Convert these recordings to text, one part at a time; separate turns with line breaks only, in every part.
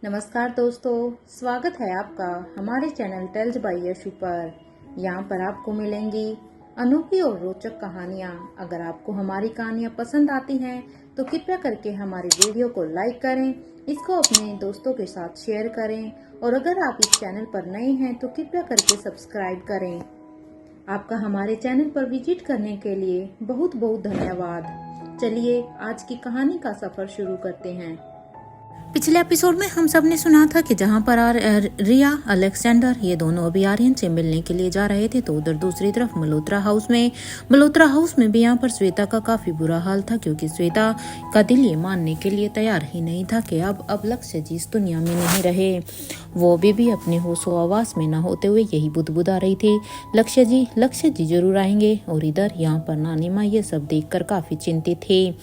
नमस्कार दोस्तों, स्वागत है आपका हमारे चैनल टेल्स बाय यशु पर। यहाँ पर आपको मिलेंगी अनोखी और रोचक कहानियाँ। अगर आपको हमारी कहानियाँ पसंद आती हैं तो कृपया करके हमारी वीडियो को लाइक करें, इसको अपने दोस्तों के साथ शेयर करें और अगर आप इस चैनल पर नए हैं तो कृपया करके सब्सक्राइब करें। आपका हमारे चैनल पर विजिट करने के लिए बहुत बहुत धन्यवाद। चलिए आज की कहानी का सफर शुरू करते हैं।
पिछले एपिसोड में हम सब ने सुना था कि जहाँ पर रिया अलेक्जेंडर ये दोनों अभी आर्यन से मिलने के लिए जा रहे थे तो उधर दूसरी तरफ मल्होत्रा हाउस में भी यहाँ पर श्वेता का काफी बुरा हाल था, क्योंकि श्वेता का दिल ये मानने के लिए तैयार ही नहीं था कि अब लक्ष्य जी इस दुनिया में नहीं रहे। वो भी अपने होशो आवास में न होते हुए यही बुदबुदा रही थी, लक्ष्य जी जरूर आएंगे। और इधर यहाँ पर नानी माँ ये सब देखकर काफी चिंतित थी।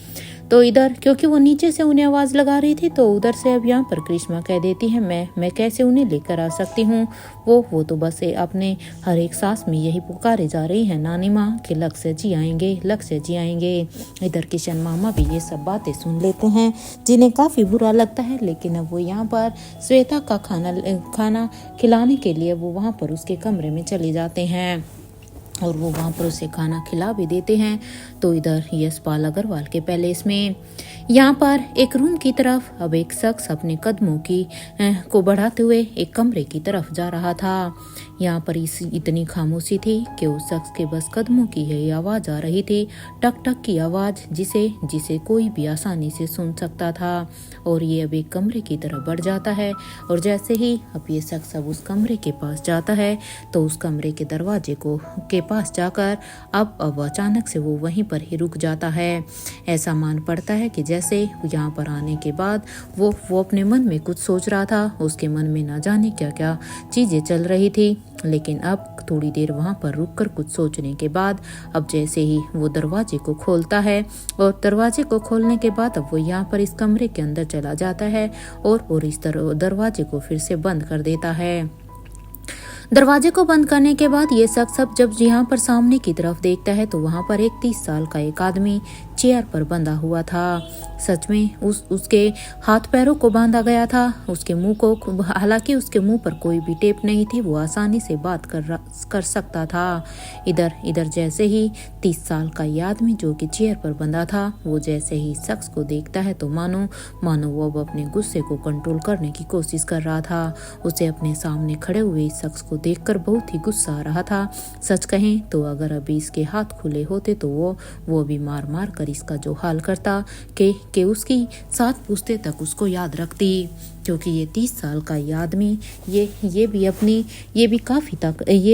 तो इधर क्योंकि वो नीचे से उन्हें आवाज लगा रही थी तो उधर से अब यहाँ पर करिश्मा कह देती है मैं कैसे उन्हें लेकर आ सकती हूँ। वो तो बस अपने हर एक सांस में यही पुकारे जा रही है नानी माँ कि लक्ष्य जी आएंगे। इधर किशन मामा भी ये सब बातें सुन लेते हैं जिन्हें काफी बुरा लगता है, लेकिन अब वो यहाँ पर श्वेता का खाना खिलाने के लिए वो वहाँ पर उसके कमरे में चले जाते हैं और वो वहाँ पर उसे खाना खिला भी देते हैं। तो इधर यशपाल अग्रवाल के पैलेस में यहाँ पर एक रूम की तरफ अब एक शख्स अपने कदमों को बढ़ाते हुए एक कमरे की तरफ जा रहा था। यहाँ पर इतनी खामोशी थी कि उस शख्स के बस कदमों की यही आवाज आ रही थी, टक टक की आवाज जिसे कोई भी आसानी से सुन सकता था। और ये अब एक कमरे की तरफ बढ़ जाता है और जैसे ही अब ये शख्स अब उस कमरे के पास जाता है तो उस कमरे के दरवाजे के पास जाकर अब अचानक से वो वहीं पर ही रुक जाता है। ऐसा मान पड़ता है कि जैसे यहाँ पर आने के बाद वो अपने मन में कुछ सोच रहा था, उसके मन में ना जाने क्या क्या चीजें चल रही थी। लेकिन अब थोड़ी देर वहां पर रुककर कुछ सोचने के बाद अब जैसे ही वो दरवाजे को खोलता है और दरवाजे को खोलने के बाद अब वो यहाँ पर इस कमरे के अंदर चला जाता है और इस दरवाजे को फिर से बंद कर देता है। दरवाजे को बंद करने के बाद ये शख्स अब जब यहाँ पर सामने की तरफ देखता है तो वहाँ पर एक 30 साल का एक आदमी चेयर पर बंधा हुआ था। सच में उसके हाथ पैरों को बांधा गया था, उसके मुंह को, हालांकि उसके मुंह पर कोई भी टेप नहीं थी, वो आसानी से बात कर सकता था। इधर जैसे ही 30 साल का ये आदमी जो कि चेयर पर बंधा था वो जैसे ही शख्स को देखता है तो मानो वो अब अपने गुस्से को कंट्रोल करने की कोशिश कर रहा था। उसे अपने सामने खड़े हुए इस शख्स को देखकर बहुत ही गुस्सा आ रहा था। सच कहें तो अगर अभी इसके हाथ खुले होते तो वो भी मार कर इसका जो हाल करता कि उसकी 7 पुश्ते तक उसको याद रखती, क्योंकि ये 30 साल का ये आदमी ये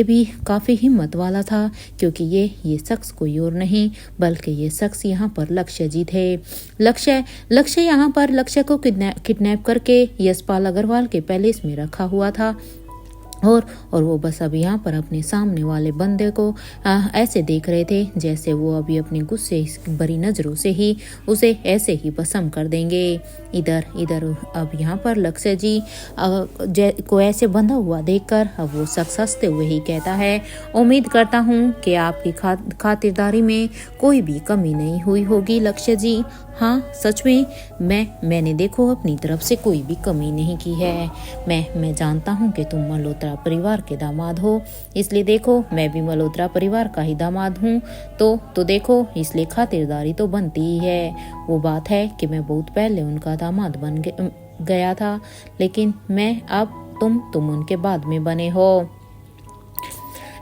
भी काफी हिम्मत वाला था, क्योंकि ये शख्स कोई और नहीं बल्कि ये शख्स यहाँ पर लक्ष्य जी थे। लक्ष्य यहाँ पर लक्ष्य को किडनैप करके यशपाल अग्रवाल के पैलेस में रखा हुआ था और वो बस अब यहाँ पर अपने सामने वाले बंदे को ऐसे देख रहे थे जैसे वो अभी अपने गुस्से भरी नजरों से ही उसे ऐसे ही पसंद कर देंगे। इधर अब यहाँ पर लक्ष्य जी को ऐसे बंधा हुआ देखकर अब वो शख्स हंसते हुए ही कहता है, उम्मीद करता हूँ कि आपकी खातिरदारी में कोई भी कमी नहीं हुई होगी लक्ष्य जी। हाँ, सच में मैंने देखो अपनी तरफ से कोई भी कमी नहीं की है। मैं जानता हूँ कि तुम मल्होत्रा परिवार के दामाद हो, इसलिए देखो मैं भी मल्होत्रा परिवार का ही दामाद हूँ तो देखो इसलिए खातिरदारी तो बनती ही है। वो बात है कि मैं बहुत पहले उनका दामाद बन गया था, लेकिन मैं अब तुम उनके बाद में बने हो।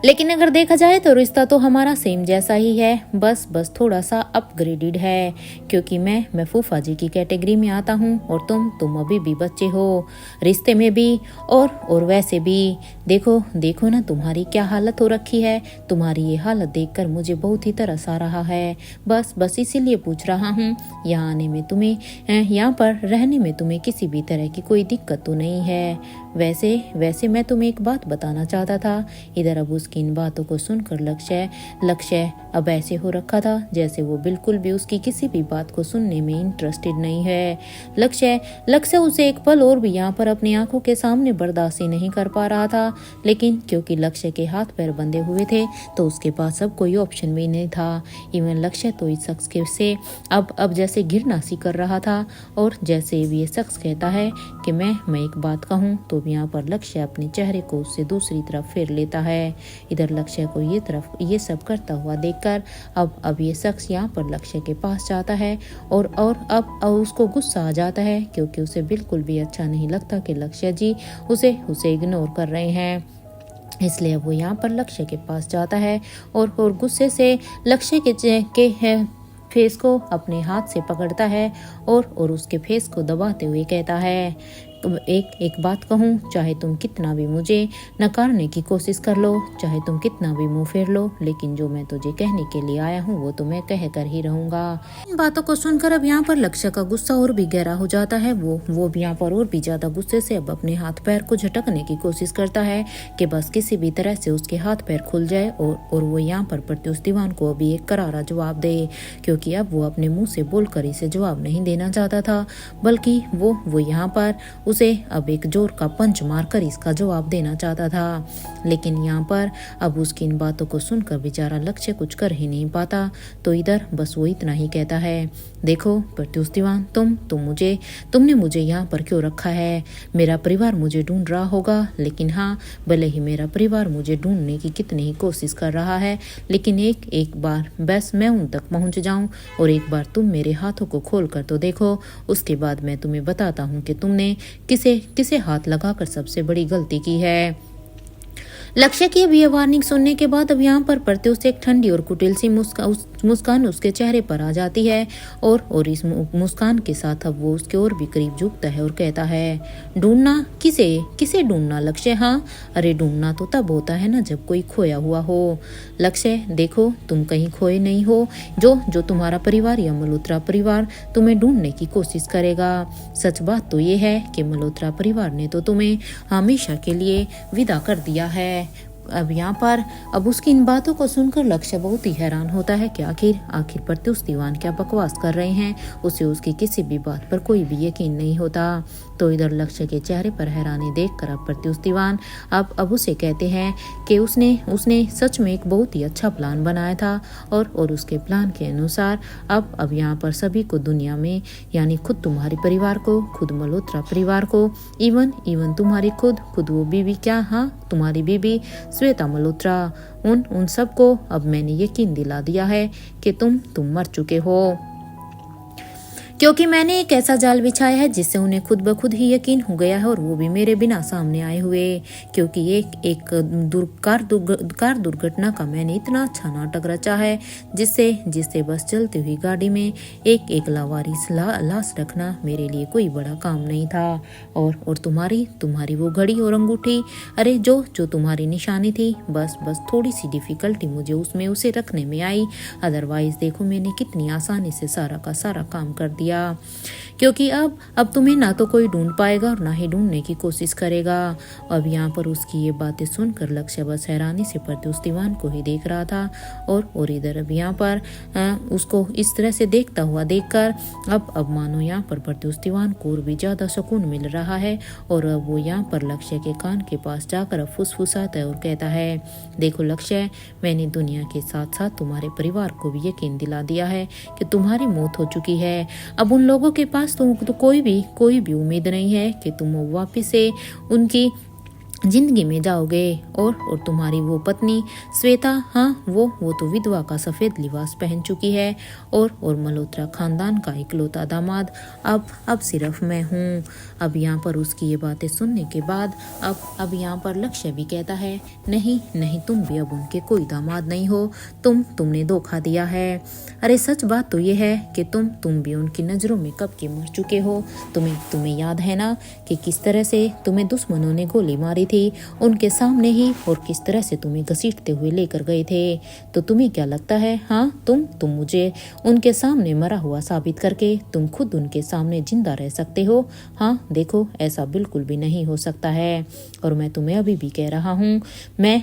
लेकिन अगर देखा जाए तो रिश्ता तो हमारा सेम जैसा ही है, बस थोड़ा सा अपग्रेडेड है, क्योंकि मैं फूफा जी की कैटेगरी में आता हूँ और तुम अभी भी बच्चे हो, रिश्ते में भी और वैसे भी। देखो ना तुम्हारी क्या हालत हो रखी है। तुम्हारी ये हालत देखकर मुझे बहुत ही तरस आ रहा है। बस इसीलिए पूछ रहा हूँ, यहाँ पर रहने में तुम्हें किसी भी तरह की कोई दिक्कत तो नहीं है। वैसे वैसे मैं तुम्हें एक बात बताना चाहता था। इधर अब उसकी इन बातों को सुनकर लक्ष्य अब ऐसे हो रखा था जैसे वो बिल्कुल भी उसकी किसी भी बात को सुनने में इंटरेस्टेड नहीं है। लक्ष्य उसे एक पल और भी यहाँ पर अपनी आंखों के सामने बर्दाश्त नहीं कर पा रहा था, लेकिन क्योंकि लक्ष्य के हाथ पैर बंधे हुए थे तो उसके पास अब कोई ऑप्शन भी नहीं था। इवन लक्ष्य तो इस शख्स के से अब जैसे घृणा सी कर रहा था, और जैसे ये शख्स कहता है कि मैं एक बात कहूँ तो यहाँ पर लक्ष्य अपने चेहरे को उससे दूसरी तरफ फेर लेता है। इधर लक्ष्य को ये सब करता हुआ देखकर अब ये शख्स यहाँ पर लक्ष्य के पास जाता है और अब उसको गुस्सा आ जाता है, क्योंकि उसे बिल्कुल भी अच्छा नहीं लगता कि लक्ष्य जी उसे इग्नोर कर रहे हैं। इसलिए वो यहाँ पर लक्ष्य के पास जाता है और गुस्से से लक्ष्य के फेस को अपने हाथ से पकड़ता है और उसके फेस को दबाते हुए कहता है, एक बात कहूँ, चाहे तुम कितना भी मुझे नकारने की कोशिश कर लो, चाहे तुम कितना भी मुंह फेर लो, लेकिन जो मैं तुझे कहने के लिए आया हूँ वो तो मैं कह कर ही रहूंगा। इन बातों को सुनकर अब यहाँ पर लक्ष्य का गुस्सा और भी गहरा हो जाता है। वो भी यहाँ पर और भी ज्यादा गुस्से से अब अपने हाथ पैर को झटकने की कोशिश करता है कि बस किसी भी तरह से उसके हाथ पैर खुल जाए और वो यहाँ पर प्रत्युष दीवान को अभी एक करारा जवाब दे, क्योंकि अब वो अपने मुंह से बोलकर इसे जवाब नहीं देना चाहता था, बल्कि वो यहाँ पर उसे अब एक जोर का पंच मारकर इसका जवाब देना चाहता था। लेकिन यहाँ पर अब उसकी इन बातों को सुनकर बेचारा लक्ष्य कुछ कर ही नहीं पाता, तो इधर बस वो इतना ही कहता है, देखो प्रत्युष दीवान, तुमने मुझे यहाँ पर क्यों रखा है? मेरा परिवार मुझे ढूंढ रहा होगा, लेकिन हाँ, भले ही मेरा परिवार मुझे ढूंढने की कितनी ही कोशिश कर रहा है, लेकिन एक बार बस मैं उन तक पहुँच जाऊँ और एक बार तुम मेरे हाथों को खोल कर तो देखो, उसके बाद मैं तुम्हें बताता हूँ कि तुमने किसे हाथ लगाकर सबसे बड़ी गलती की है। लक्ष्य की अब यह वार्निंग सुनने के बाद अब यहाँ पर प्रत्युष एक ठंडी और कुटिल सी मुस्कान उसके चेहरे पर आ जाती है और इस मुस्कान के साथ अब वो उसके और भी करीब झुकता है और कहता है, ढूंढना? किसे ढूंढना लक्ष्य? हाँ, अरे ढूंढना तो तब होता है ना जब कोई खोया हुआ हो। लक्ष्य देखो, तुम कहीं खोए नहीं हो। जो तुम्हारा परिवार या मल्होत्रा परिवार तुम्हें ढूंढने की कोशिश करेगा। सच बात तो ये है कि मल्होत्रा परिवार ने तो तुम्हें हमेशा के लिए विदा कर दिया है। अब यहाँ पर अब उसकी इन बातों को सुनकर लक्ष्य बहुत ही हैरान होता है कि आखिर प्रत्युष दीवान क्या बकवास कर रहे हैं। उसे उसकी किसी भी बात पर कोई भी यकीन नहीं होता। तो इधर लक्ष्य के चेहरे पर हैरानी देखकर अब प्रत्युष दीवान अब उसे कहते हैं कि उसने सच में एक बहुत ही अच्छा प्लान बनाया था और उसके प्लान के अनुसार अब यहाँ पर सभी को दुनिया में, यानी खुद तुम्हारे परिवार को, खुद मल्होत्रा परिवार को, इवन तुम्हारी खुद वो बीवी, क्या हाँ, तुम्हारी बीबी श्वेता मल्होत्रा, उन सबको अब मैंने यकीन दिला दिया है कि तुम मर चुके हो, क्योंकि मैंने एक ऐसा जाल बिछाया है जिससे उन्हें खुद ब खुद ही यकीन हो गया है, और वो भी मेरे बिना सामने आए हुए, क्योंकि एक कार दुर्घटना का मैंने इतना अच्छा नाटक रचा है जिससे बस चलती हुई गाड़ी में एक लावारिस लाश रखना मेरे लिए कोई बड़ा काम नहीं था। और तुम्हारी वो घड़ी और अंगूठी, अरे जो तुम्हारी निशानी थी, बस थोड़ी सी डिफिकल्टी मुझे उसे रखने में आई, अदरवाइज देखो मैंने कितनी आसानी से सारा का सारा काम कर दिया, क्योंकि अब तुम्हें ना तो कोई ढूंढ पाएगा और ना ही ढूंढने की कोशिश करेगा। अब यहाँ पर उसकी ये बातें सुनकर लक्ष्य बस हैरानी से प्रत्युष दीवान को ही देख रहा था और इधर अब यहाँ पर उसको इस तरह से देखता हुआ देखकर अब मानो यहाँ पर प्रत्युष दीवान को और भी ज्यादा सुकून मिल रहा है, और अब वो यहाँ पर लक्ष्य के कान के पास जाकर अब फुसफुसाता है और कहता है, देखो लक्ष्य, मैंने दुनिया के साथ साथ तुम्हारे परिवार को भी यकीन दिला दिया है कि तुम्हारी मौत हो चुकी है। अब उन लोगों के पास तो कोई भी उम्मीद नहीं है कि तुम वापस से उनकी जिंदगी में जाओगे, और तुम्हारी वो पत्नी श्वेता, हाँ, वो तो विधवा का सफेद लिबास पहन चुकी है, और मल्होत्रा खानदान का इकलौता दामाद अब सिर्फ मैं हूँ। अब यहाँ पर उसकी ये बातें सुनने के बाद अब यहाँ पर लक्ष्य भी कहता है, नहीं, तुम भी अब उनके कोई दामाद नहीं हो, तुमने धोखा दिया है। अरे सच बात तो ये है कि तुम भी उनकी नजरों में कब के मर चुके हो। तुम्हें याद है ना कि किस तरह से तुम्हें दुश्मनों ने गोली मारी थी उनके सामने ही, और किस तरह से तुम्हें घसीटते हुए लेकर गए थे। तो तुम्हें क्या लगता है, हाँ तुम मुझे उनके सामने मरा हुआ साबित करके तुम खुद उनके सामने जिंदा रह सकते हो? हाँ देखो, ऐसा बिल्कुल भी नहीं हो सकता है। और मैं तुम्हें अभी भी कह रहा हूँ, मैं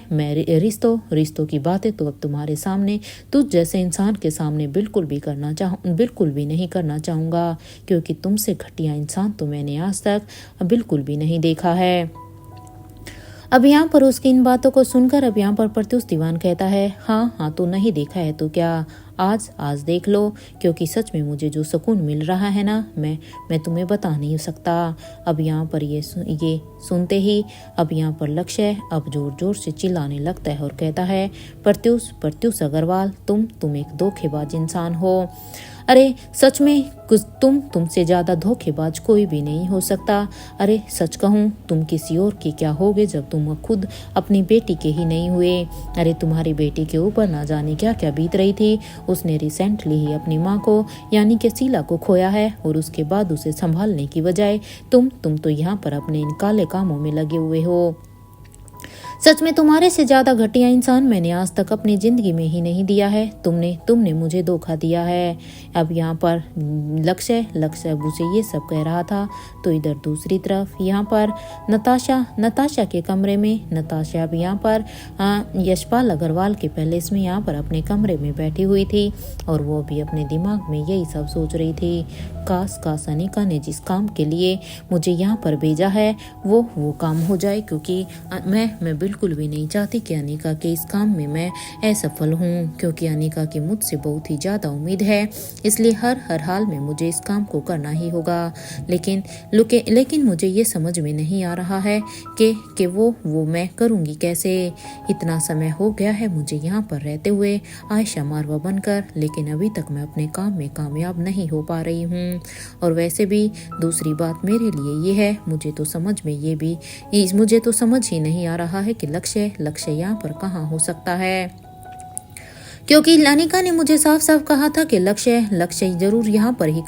रिश्तों की बातें तो अब तुम्हारे सामने, तुझ जैसे इंसान के सामने बिल्कुल भी नहीं करना चाहूँगा, क्योंकि तुमसे घटिया इंसान तो मैंने आज तक बिल्कुल भी नहीं देखा है। अब यहाँ पर उसकी इन बातों को सुनकर अब यहाँ पर प्रत्युष दीवान कहता है, हाँ तो नहीं देखा है तो क्या, आज देख लो, क्योंकि सच में मुझे जो सुकून मिल रहा है ना, मैं तुम्हें बता नहीं सकता। अब यहाँ पर ये सुनते ही अब यहाँ पर लक्ष्य अब जोर जोर से चिल्लाने लगता है और कहता है, प्रत्युष अग्रवाल, तुम एक धोखेबाज इंसान हो। अरे सच में कुछ तुमसे ज्यादा धोखेबाज कोई भी नहीं हो सकता। अरे सच कहूँ, तुम किसी और की क्या होगे जब तुम खुद अपनी बेटी के ही नहीं हुए। अरे तुम्हारी बेटी के ऊपर ना जाने क्या क्या बीत रही थी। उसने रिसेंटली ही अपनी माँ को यानी कि शीला को खोया है, और उसके बाद उसे संभालने की बजाय तुम तो यहाँ पर अपने इन काले कामों में लगे हुए हो। सच में तुम्हारे से ज्यादा घटिया इंसान मैंने आज तक अपनी जिंदगी में ही नहीं दिया है। तुमने मुझे धोखा दिया है। अब यहाँ पर लक्ष्य अब उसे ये सब कह रहा था, तो इधर दूसरी तरफ यहाँ पर नताशा के कमरे में नताशा अब यहाँ पर यशपाल अग्रवाल के पैलेस में यहाँ पर अपने कमरे में बैठी हुई थी, और वो भी अपने दिमाग में यही सब सोच रही थी, काश अनिका ने जिस काम के लिए मुझे यहाँ पर भेजा है वो काम हो जाए, क्योंकि मैं बिल्कुल भी नहीं चाहती कि अनिका के इस काम में मैं असफल हूँ, क्योंकि अनिका की मुझसे बहुत ही ज़्यादा उम्मीद है। इसलिए हर हाल में मुझे इस काम को करना ही होगा। लेकिन मुझे ये समझ में नहीं आ रहा है कि वो मैं करूँगी कैसे। इतना समय हो गया है मुझे यहाँ पर रहते हुए आयशा मारवा बनकर, लेकिन अभी तक मैं अपने काम में कामयाब नहीं हो पा रही हूँ। और वैसे भी दूसरी बात मेरे लिए ये है, मुझे तो समझ ही नहीं आ रहा है कि लक्ष्य यहाँ पर कहाँ हो सकता है, क्योंकि अनिका ने मुझे साफ साफ कहा था कि लक्ष्य जरूर यहाँ पर ही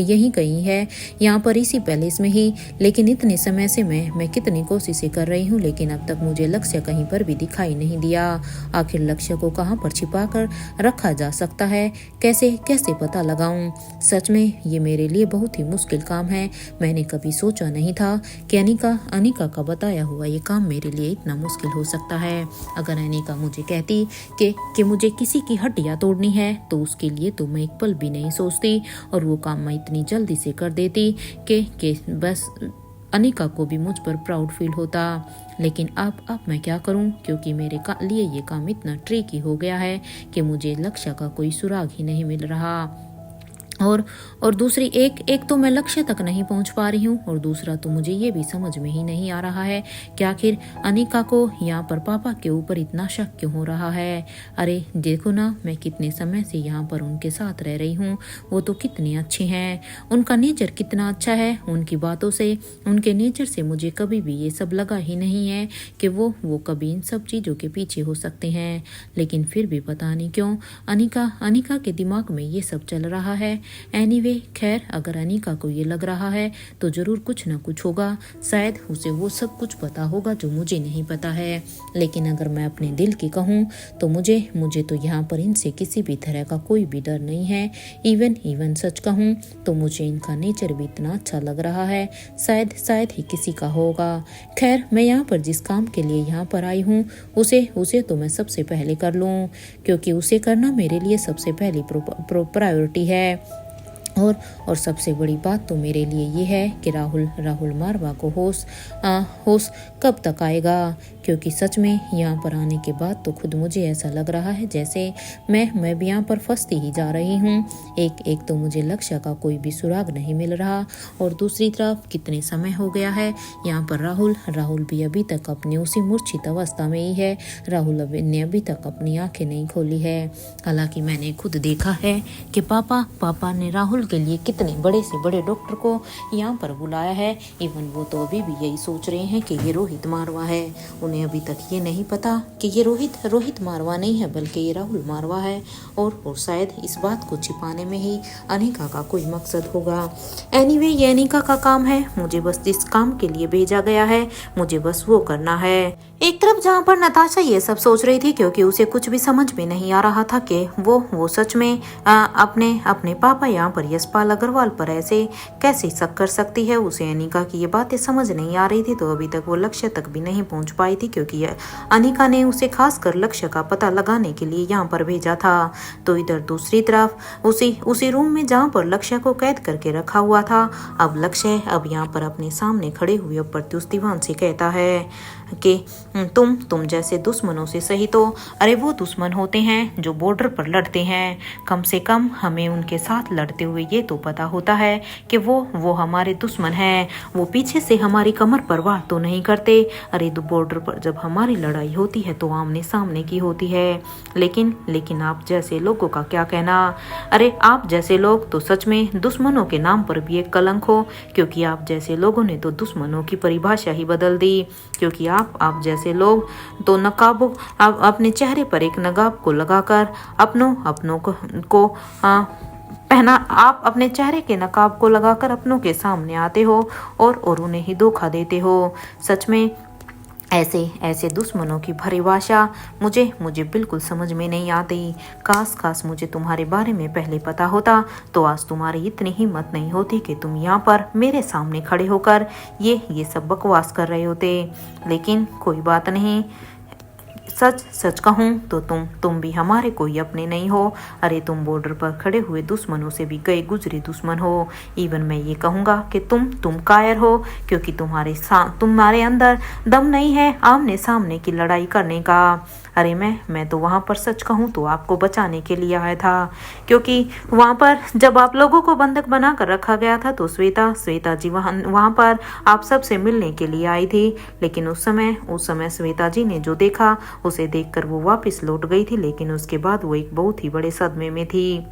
यहीं कहीं है, यहाँ पर इसी पैलेस में ही। लेकिन इतने समय से मैं कितनी कोशिशें कर रही हूँ, लेकिन अब तक मुझे लक्ष्य कहीं पर भी दिखाई नहीं दिया। आखिर लक्ष्य को कहाँ पर छिपा कर रखा जा सकता है, कैसे पता लगाऊं। सच में ये मेरे लिए बहुत ही मुश्किल काम है। मैंने कभी सोचा नहीं था कि अनिका का बताया हुआ ये काम मेरे लिए इतना मुश्किल हो सकता है। अगर अनिका मुझे कहती कि मुझे किसी की हड्डियां तोड़नी है, तो उसके लिए तो मैं एक पल भी नहीं सोचती, और वो काम मैं इतनी जल्दी से कर देती कि बस अनिका को भी मुझ पर प्राउड फील होता। लेकिन अब मैं क्या करूं, क्योंकि मेरे लिए ये काम इतना ट्रिकी हो गया है कि मुझे लक्ष्य का कोई सुराग ही नहीं मिल रहा। और दूसरी एक तो मैं लक्ष्य तक नहीं पहुंच पा रही हूँ, और दूसरा तो मुझे ये भी समझ में ही नहीं आ रहा है कि आखिर अनिका को यहाँ पर पापा के ऊपर इतना शक क्यों हो रहा है। अरे देखो ना, मैं कितने समय से यहाँ पर उनके साथ रह रही हूँ, वो तो कितनी अच्छी हैं, उनका नेचर कितना अच्छा है। उनकी बातों से, उनके नेचर से मुझे कभी भी ये सब लगा ही नहीं है कि वो कभी इन सब चीज़ों के पीछे हो सकते हैं। लेकिन फिर भी पता नहीं क्यों अनिका के दिमाग में ये सब चल रहा है। एनीवे, खैर, अगर अनिका को ये लग रहा है तो जरूर कुछ ना कुछ होगा। शायद उसे वो सब कुछ पता होगा जो मुझे नहीं पता है। लेकिन अगर मैं अपने दिल की कहूँ तो मुझे तो यहाँ पर इनसे किसी भी तरह का कोई भी डर नहीं है। इवन सच कहूँ तो मुझे इनका नेचर भी इतना अच्छा लग रहा है, शायद ही किसी का होगा। खैर, मैं यहाँ पर जिस काम के लिए यहाँ पर आई हूँ उसे तो मैं सबसे पहले कर लूँ, क्योंकि उसे करना मेरे लिए सबसे पहली प्रायोरिटी है। और सबसे बड़ी बात तो मेरे लिए ये है कि राहुल मारवा को होश कब तक आएगा, क्योंकि सच में यहाँ पर आने के बाद तो खुद मुझे ऐसा लग रहा है जैसे मैं भी यहाँ पर फंसती ही जा रही हूँ। एक तो मुझे लक्ष्य का कोई भी सुराग नहीं मिल रहा, और दूसरी तरफ कितने समय हो गया है यहाँ पर राहुल भी अभी तक अपने उसी मूर्छित अवस्था में ही है। राहुल ने अभी तक अपनी आंखें नहीं खोली है। हालांकि मैंने खुद देखा है कि पापा ने राहुल के लिए कितने बड़े से बड़े डॉक्टर को यहाँ पर बुलाया है। इवन वो तो अभी भी यही सोच रहे हैं कि ये रोहित मारवा है, उन्हें उन्हें अभी तक ये नहीं पता कि ये रोहित मारवा नहीं है, बल्कि ये राहुल मारवा है। और शायद इस बात को छिपाने में ही अनिका का कोई मकसद होगा। एनीवे, ये अनिका का काम है। मुझे बस जिस काम के लिए भेजा गया है, मुझे बस वो करना है। एक तरफ जहाँ पर नताशा ये सब सोच रही थी, क्योंकि उसे कुछ भी समझ में नहीं आ रहा था कि वो सच में अपने पापा यहाँ पर यशपाल अग्रवाल पर ऐसे कैसे शक कर सकती है। उसे अनिका की ये बातें समझ नहीं आ रही थी, तो अभी तक वो लक्ष्य तक भी नहीं पहुंच पाई थी, क्योंकि अनिका ने उसे खासकर लक्ष्य का पता लगाने के लिए यहाँ पर भेजा था। तो इधर दूसरी तरफ उसी रूम में जहाँ पर लक्ष्य को कैद करके रखा हुआ था, अब लक्ष्य यहाँ पर अपने सामने खड़े हुए प्रत्युष दीवान से कहता है कि तुम जैसे दुश्मनों से सही तो अरे वो दुश्मन होते हैं जो बॉर्डर पर लड़ते हैं। कम से कम हमें उनके साथ लड़ते हुए ये तो पता होता है कि वो हमारे दुश्मन हैं। वो पीछे से हमारी कमर पर वार तो नहीं करते। अरे बॉर्डर पर जब हमारी लड़ाई होती है तो आमने सामने की होती है। लेकिन आप जैसे लोगों का क्या कहना। अरे आप जैसे लोग तो सच में दुश्मनों के नाम पर भी एक कलंक हो, क्योंकि आप जैसे लोगों ने तो दुश्मनों की परिभाषा ही बदल दी। क्योंकि आप जैसे लोग तो नकाब अपने चेहरे पर एक नकाब को लगाकर अपनों को पहना, आप अपने चेहरे के नकाब को लगाकर अपनों के सामने आते हो और उन्हें ही धोखा देते हो। सच में ऐसे दुश्मनों की परिभाषा मुझे बिल्कुल समझ में नहीं आती। काश मुझे तुम्हारे बारे में पहले पता होता तो आज तुम्हारी इतनी हिम्मत नहीं होती कि तुम यहाँ पर मेरे सामने खड़े होकर ये सब बकवास कर रहे होते। लेकिन कोई बात नहीं, सच कहूँ तो तुम भी हमारे कोई अपने नहीं हो। अरे तुम बॉर्डर पर खड़े हुए दुश्मनों से भी गए गुजरे दुश्मन हो। इवन मैं ये कहूँगा कि तुम कायर हो, क्योंकि तुम्हारे अंदर दम नहीं है आमने सामने की लड़ाई करने का। अरे मैं तो वहाँ पर सच कहूँ तो आपको बचाने के लिए आया था, क्योंकि वहाँ पर जब आप लोगों को बंधक बना कर रखा गया था तो श्वेता जी वहाँ पर आप सबसे मिलने के लिए आई थी। लेकिन उस समय श्वेता जी ने जो देखा उसे देखकर वो वापस लौट गई थी। लेकिन उसके बाद वो एक बहुत ही बड़े सदमे में थी।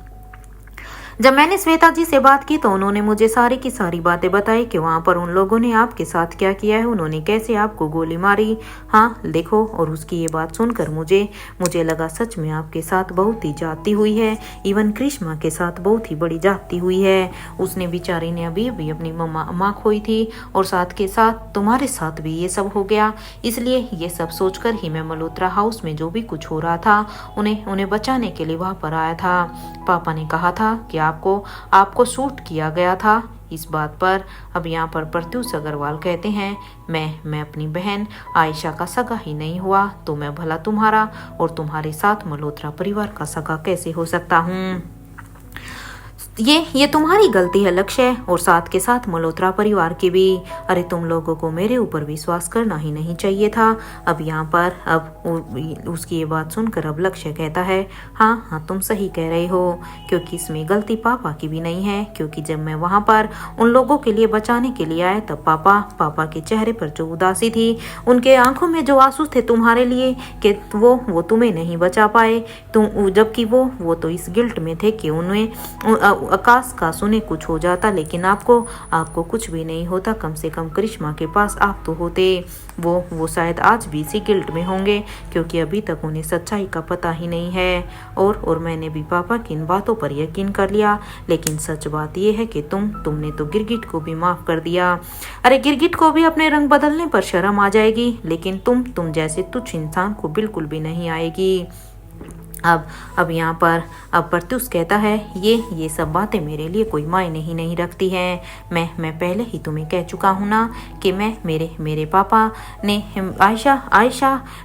जब मैंने श्वेता जी से बात की तो उन्होंने मुझे सारी की सारी बातें बताई कि वहाँ पर उन लोगों ने आपके साथ क्या किया है, उन्होंने कैसे आपको गोली मारी। हाँ देखो, और उसकी ये बात सुनकर मुझे लगा सच में आपके साथ बहुत ही जाती हुई है। इवन करिश्मा के साथ बहुत ही बड़ी जाती हुई है। उसने बेचारी ने अभी अपनी माँ खोई थी और साथ के साथ तुम्हारे साथ भी ये सब हो गया। इसलिए ये सब सोचकर ही मैं मल्होत्रा हाउस में जो भी कुछ हो रहा था उन्हें बचाने के लिए वहाँ पर आया था। पापा ने कहा था कि आपको शूट किया गया था। इस बात पर अब यहाँ पर प्रत्युष अग्रवाल कहते हैं, मैं अपनी बहन आयशा का सगा ही नहीं हुआ तो मैं भला तुम्हारा और तुम्हारे साथ मल्होत्रा परिवार का सगा कैसे हो सकता हूँ। ये तुम्हारी गलती है लक्ष्य, और साथ के साथ मल्होत्रा परिवार की भी। अरे तुम लोगों को मेरे ऊपर विश्वास करना ही नहीं चाहिए था। अब यहाँ पर उसकी ये बात सुनकर अब लक्ष्य कहता है, हाँ तुम सही कह रहे हो, क्योंकि इसमें गलती पापा की भी नहीं है। क्योंकि जब मैं वहाँ पर उन लोगों के लिए बचाने के लिए आया तब पापा के चेहरे पर जो उदासी थी, उनके आंखों में जो आंसू थे तुम्हारे लिए कि वो तुम्हें नहीं बचा पाए, जबकि वो तो इस गिल्ट में थे कि उन्हें काश उन्हें कुछ हो जाता। लेकिन आपको कुछ भी नहीं होता। कम से कम करिश्मा के पास आप तो होते। वो शायद आज भी इसी गिल्ट में होंगे, क्योंकि अभी तक उन्हें सच्चाई का पता ही नहीं है। और मैंने भी पापा की इन बातों पर यकीन कर लिया। लेकिन सच बात यह है कि तुमने तो गिरगिट को भी माफ कर दिया। अरे गिरगिट को भी अपने रंग बदलने पर शर्म आ जाएगी, लेकिन तुम जैसे तुच्छ इंसान को बिल्कुल भी नहीं आएगी। अब यहाँ पर प्रत्युष कहता है, ये सब बातें मेरे लिए कोई मायने ही नहीं रखती हैं। मैं पहले ही तुम्हें कह चुका हूँ ना कि मेरे पापा ने आयशा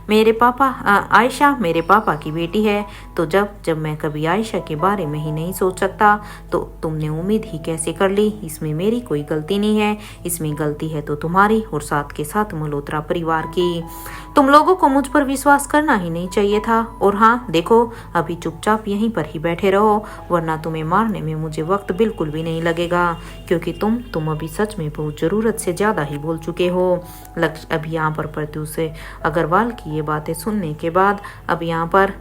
मेरे पापा की बेटी है। तो जब मैं कभी आयशा के बारे में ही नहीं सोच सकता तो तुमने उम्मीद ही कैसे कर ली। इसमें मेरी कोई गलती नहीं है, इसमें गलती है तो तुम्हारी और साथ के साथ मल्होत्रा परिवार की। तुम लोगों को मुझ पर विश्वास करना ही नहीं चाहिए था। और हाँ देखो, अभी चुपचाप यहीं पर ही बैठे रहो, वरना तुम्हें मारने में मुझे वक्त बिल्कुल भी नहीं लगेगा, क्योंकि तुम अभी सच में बहुत जरूरत से ज्यादा ही बोल चुके हो। अभी यहाँ पर प्रत्युष अग्रवाल की ये बातें सुनने के बाद अब यहाँ पर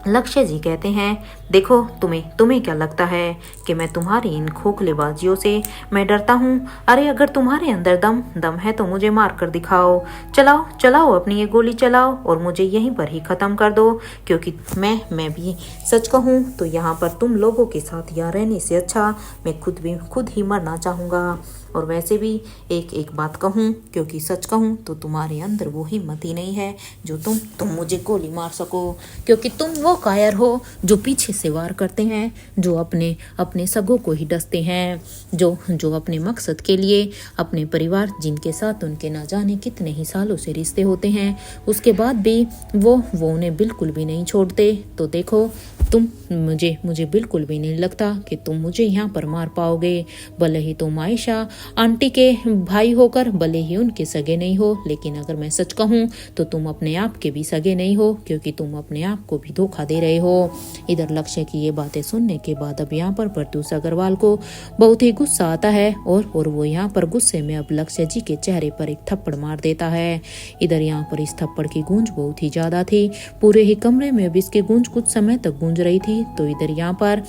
लक्ष्य जी कहते हैं, देखो तुम्हें क्या लगता है कि मैं तुम्हारी इन खोखलेबाजियों से मैं डरता हूँ? अरे अगर तुम्हारे अंदर दम है तो मुझे मार कर दिखाओ। चलाओ अपनी ये गोली चलाओ और मुझे यहीं पर ही खत्म कर दो, क्योंकि मैं भी सच कहूँ तो यहाँ पर तुम लोगों के साथ यहाँ रहने से अच्छा मैं खुद ही मरना चाहूँगा। और वैसे भी एक बात कहूँ, क्योंकि सच कहूँ तो तुम्हारे अंदर वो हिम्मत ही नहीं है जो तुम मुझे गोली मार सको, क्योंकि तुम वो कायर हो जो पीछे से वार करते हैं, जो अपने सगों को ही डसते हैं, जो अपने मकसद के लिए अपने परिवार जिनके साथ उनके ना जाने कितने ही सालों से रिश्ते होते हैं, उसके बाद भी वो उन्हें बिल्कुल भी नहीं छोड़ते। तो देखो मुझे बिल्कुल भी नहीं लगता कि तुम मुझे यहाँ पर मार पाओगे। भले ही तुम आयशा आंटी के भाई होकर भले ही उनके सगे नहीं हो, लेकिन अगर मैं सच कहूँ तो तुम अपने आप के भी सगे नहीं हो, क्योंकि तुम अपने आप को भी धोखा दे रहे हो। इधर लक्ष्य की ये बातें सुनने के बाद अब यहाँ पर प्रत्युष अग्रवाल को बहुत ही गुस्सा आता है और वो यहाँ पर गुस्से में अब लक्ष्य जी के चेहरे पर एक थप्पड़ मार देता है। इधर यहाँ पर इस थप्पड़ की गूंज बहुत ही ज्यादा थी, पूरे ही कमरे में अब इसकी गूंज कुछ समय तक गूंज रही थी। तो इधर यहाँ पर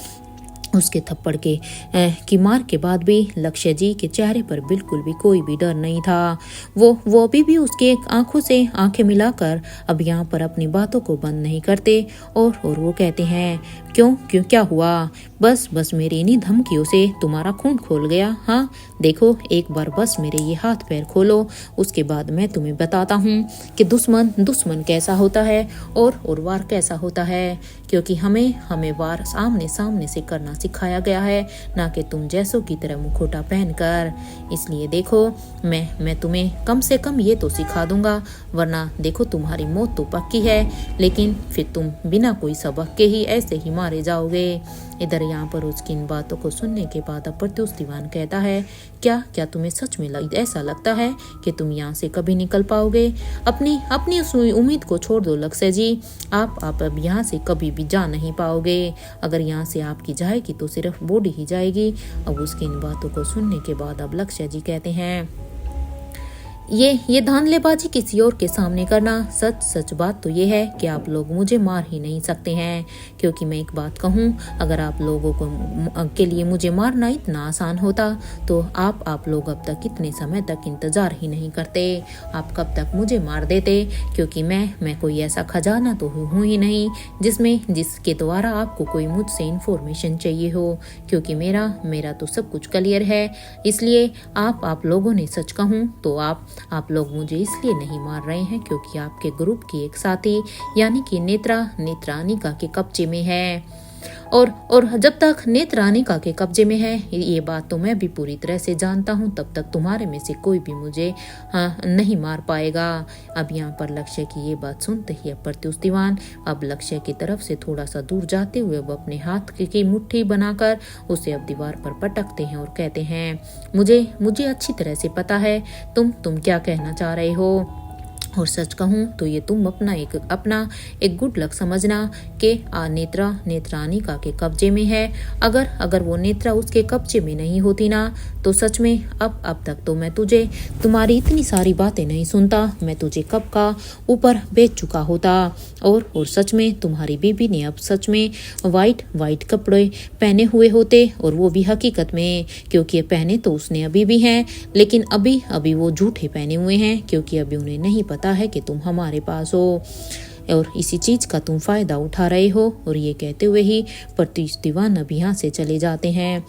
उसके थप्पड़ की मार के बाद भी लक्ष्य जी के चेहरे पर बिल्कुल भी कोई भी डर नहीं था। वो अभी भी उसके आंखों से आंखें मिलाकर अब यहाँ पर अपनी बातों को बंद नहीं करते और वो कहते हैं, क्यों क्या हुआ? बस मेरी इन्हीं धमकियों से तुम्हारा खून खोल गया? हाँ देखो, एक बार बस मेरे ये हाथ पैर खोलो, उसके बाद मैं तुम्हें बताता हूँ कि दुश्मन कैसा होता है और वार कैसा होता है, क्योंकि हमें वार आमने सामने से करना सिखाया गया है, ना कि तुम जैसों की तरह मुखोटा पहनकर। इसलिए देखो, मैं तुम्हें कम से कम ये तो सिखा दूंगा, वरना देखो तुम्हारी मौत तो पक्की है, लेकिन फिर तुम बिना कोई सबक के ही ऐसे ही मारे जाओगे। इधर यहाँ पर उसकी इन बातों को सुनने के बाद अब प्रत्युष दीवान कहता है, क्या तुम्हें सच में ऐसा लगता है कि तुम यहाँ से कभी निकल पाओगे? अपनी उस उम्मीद को छोड़ दो लक्ष्य जी, आप अब यहाँ से कभी भी जा नहीं पाओगे। अगर यहाँ से आपकी जाएगी तो सिर्फ बॉडी ही जाएगी। अब उसकी इन बातों को सुनने के बाद अब लक्ष्य जी कहते हैं, ये धांधलेबाजी किसी और के सामने करना, सच बात तो ये है कि आप लोग मुझे मार ही नहीं सकते हैं, क्योंकि मैं एक बात कहूँ, अगर आप लोगों के लिए मुझे मारना इतना आसान होता तो आप लोग अब तक इतने समय तक इंतजार ही नहीं करते, आप कब तक मुझे मार देते, क्योंकि मैं कोई ऐसा खजाना तो हूँ ही नहीं जिसके द्वारा आपको कोई मुझसे इन्फॉर्मेशन चाहिए हो, क्योंकि मेरा तो सब कुछ क्लियर है। इसलिए आप लोगों ने सच कहूँ तो आप लोग मुझे इसलिए नहीं मार रहे हैं क्योंकि आपके ग्रुप की एक साथी यानी कि नेत्रानिका के कब्जे में है, और जब तक नेत्रानिका के कब्जे में है, ये बात तो मैं भी पूरी तरह से जानता हूँ, तब तक तुम्हारे में से कोई भी मुझे नहीं मार पाएगा। अब यहाँ पर लक्ष्य की ये बात सुनते ही अब प्रत्युष दीवान अब लक्ष्य की तरफ से थोड़ा सा दूर जाते हुए अब अपने हाथ की मुट्ठी बनाकर उसे अब दीवार पर पटकते हैं और कहते हैं, मुझे अच्छी तरह से पता है तुम क्या कहना चाह रहे हो, और सच कहूँ तो ये तुम अपना एक गुड लक समझना कि नेत्रानिका के कब्जे में है। अगर वो नेत्रा उसके कब्जे में नहीं होती ना, तो सच में अब तक तो मैं तुम्हारी इतनी सारी बातें नहीं सुनता, मैं तुझे कब का ऊपर बेच चुका होता। और सच में तुम्हारी बीबी ने अब सच में वाइट कपड़े पहने हुए होते, और वो भी हकीकत में, क्योंकि पहने तो उसने अभी भी हैं, लेकिन अभी वो झूठे पहने हुए हैं, क्योंकि अभी उन्हें नहीं पता है कि तुम हमारे पास हो और इसी चीज का तुम फायदा उठा रहे हो। और ये कहते हुए ही प्रत्युष दीवान अब यहाँ से चले जाते हैं।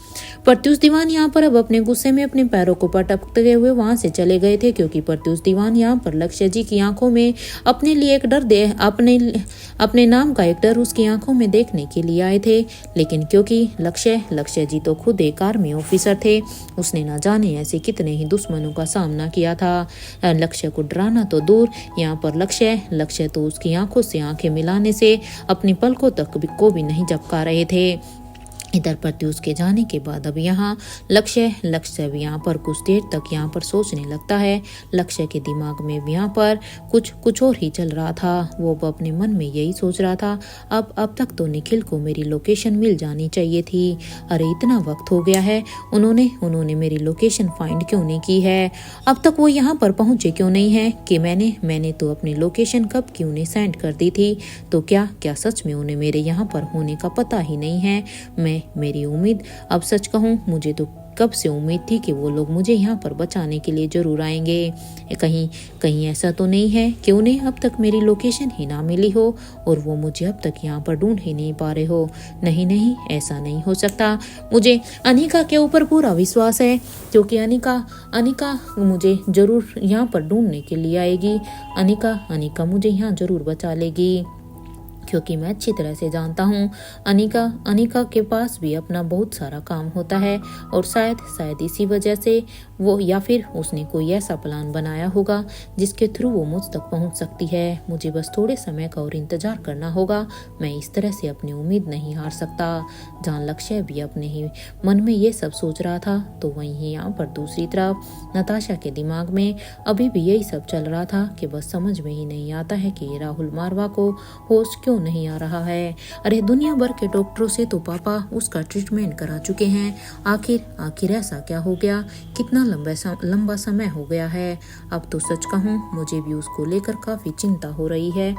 प्रत्युष दीवान यहाँ पर अब अपने गुस्से में अपने पैरों को पटकते हुए वहां से चले गए थे, क्योंकि प्रत्युष दीवान यहाँ पर लक्ष्य जी की आंखों में अपने लिए एक डर अपने नाम का एक डर उसकी आंखों में देखने के लिए आए थे। लेकिन क्योंकि लक्ष्य जी तो खुद एक आर्मी ऑफिसर थे, उसने ना जाने ऐसे कितने ही दुश्मनों का सामना किया था। लक्ष्य को डराना तो दूर, यहाँ पर लक्ष्य तो उसकी आंखों से आंखें मिलाने से अपनी पलकों तक को भी नहीं झपका रहे थे। इधर प्रत्युष के जाने के बाद अब यहाँ लक्ष्य अब यहाँ पर कुछ देर तक यहाँ पर सोचने लगता है। लक्ष्य के दिमाग में भी यहाँ पर कुछ और ही चल रहा था। वो अब अपने मन में यही सोच रहा था, अब तक तो निखिल को मेरी लोकेशन मिल जानी चाहिए थी। अरे इतना वक्त हो गया है, उन्होंने मेरी लोकेशन फाइंड क्यों नहीं की है? अब तक वो यहाँ पर पहुँचे क्यों नहीं है कि मैंने तो अपनी लोकेशन कब क्यों नहीं सेंड कर दी थी? तो क्या सच में उन्हें मेरे यहाँ पर होने का पता ही नहीं है? मेरी उम्मीद, अब सच कहूँ मुझे तो कब से उम्मीद थी कि वो लोग मुझे यहाँ पर बचाने के लिए जरूर आएंगे। कहीं ऐसा तो नहीं है कि उन्हें अब तक मेरी लोकेशन ही ना मिली हो और वो मुझे अब तक यहाँ पर ढूंढ ही नहीं पा रहे हो। नहीं, ऐसा नहीं हो सकता। मुझे अनिका के ऊपर पूरा विश्वास है, क्योंकि अनिका मुझे जरूर यहाँ पर ढूंढने के लिए आएगी। अनिका मुझे यहाँ जरूर बचा लेगी, क्योंकि मैं अच्छी तरह से जानता हूँ अनिका के पास भी अपना बहुत सारा काम होता है, और शायद इसी वजह से वो, या फिर उसने कोई ऐसा प्लान बनाया होगा जिसके थ्रू वो मुझ तक पहुँच सकती है। मुझे बस थोड़े समय का और इंतजार करना होगा। मैं इस तरह से अपनी उम्मीद नहीं हार सकता। जहाँ लक्ष्य भी अपने ही मन में ये सब सोच रहा था, तो वहीं यहाँ पर दूसरी तरफ नताशा के दिमाग में अभी भी यही सब चल रहा था कि बस समझ में ही नहीं आता है कि राहुल मारवा को होश क्यों नहीं आ रहा है। अरे दुनिया भर के डॉक्टरों से तो पापा उसका ट्रीटमेंट करा चुके हैं। आखिर ऐसा क्या हो गया? कितना लंबा समय हो गया है। अब तो सच कहूँ मुझे भी उसको लेकर काफी चिंता हो रही है।